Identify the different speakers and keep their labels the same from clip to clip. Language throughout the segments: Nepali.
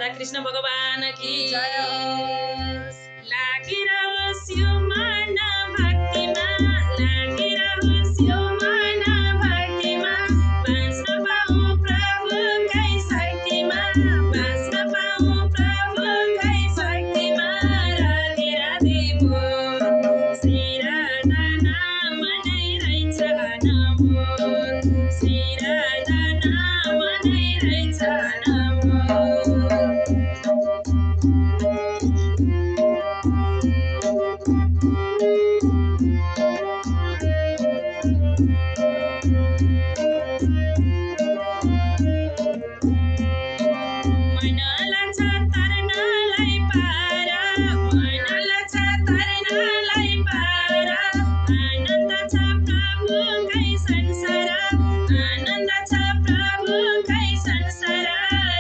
Speaker 1: राधा कृष्ण भगवान की
Speaker 2: जय होस्।
Speaker 1: लागिरहोस् यो मन भक्तिमा, लागिरहोस् यो मन भक्तिमा, बाँच्न पाऊँ प्रभुकै शक्तिमा, बाँच्न पाऊँ प्रभुकै शक्तिमा। राधे राधे बोल श्री राधा नाम नै रहेछ अनमोल, श्री राधा नाम नै रहेछ अनमोल। मनला छ तर्नलाई पार, मनला छ तर्नलाई पार, आनन्द छ प्रभुकै संसार, आनन्द छ प्रभुकै संसार।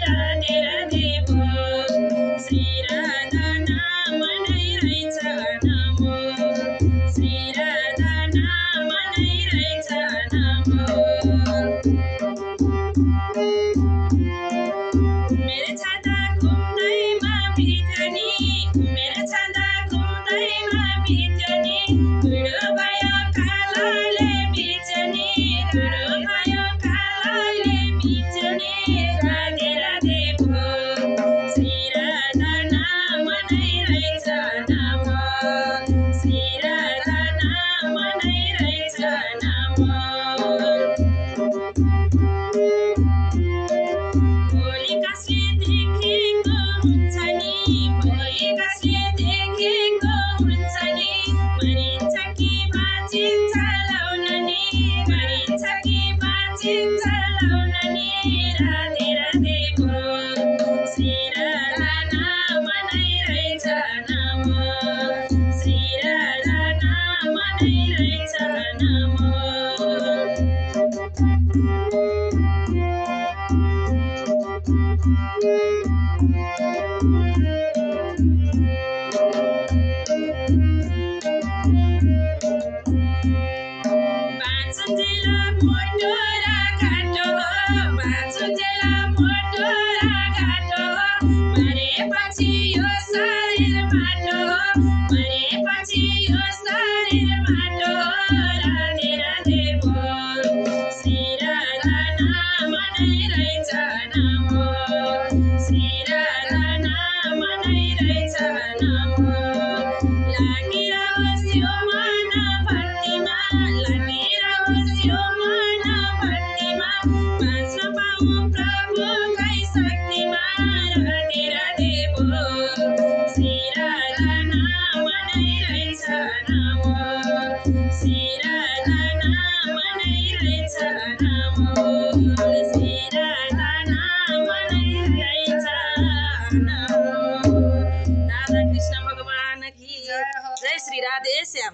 Speaker 1: राधे राधे बोल श्री राधा नाम नै रहेछ अनमोल, श्री राधा नाम नै रहेछ अनमोल। मेरो छाता घुम्दैमा भित्रनी, मेरो छाता घुम्दैमा भित्रनी, बुढो भयो कालोले बिचनी, बुढो भयो कालोले बिचनी। राधे राधे बोल श्री राधा नाम नै रहेछ अनमोल, श्री राधा नाम नै रहेछ अनमोल। भोलि कसले देखेको हुन्छ नि, भोलि कसले देखेको हुन्छ नि, मरिन्छ कि बाँचिन्छ लाउन नि, मरिन्छ कि बाँचिन्छ लाउन नि। राधे राधे बोल श्री राधा नाम नै रहेछ अनमोल, श्री राधा नाम नै रहेछ अनमोल। बाँचुन्जेल मोटो र घाटो हो, बाँचुन्जेल मोटो र घाटो हो, मरेपछि यो शरीर माटो हो, मरेपछि यो शरीर माटो हो। राधे राधे बोल श्री राधा नाम नै रहेछ अनमोल, श्री राधा नाम नै रहेछ अनमोल। लागिरहोस् यो मन भक्तिमा, लागिरहोस् यो मन भक्तिमा, बाँच्न पाऊँ प्रभुकै शक्तिमा। राधे राधे बोल श्री राधा नाम नै रहेछ अनमोल, श्री राधा नाम नै रहेछ अनमोल, श्री राधा नाम नै रहेछ अनमोल। राधा कृष्ण भगवान की
Speaker 2: जय होस्।
Speaker 1: जय श्री राधे श्याम।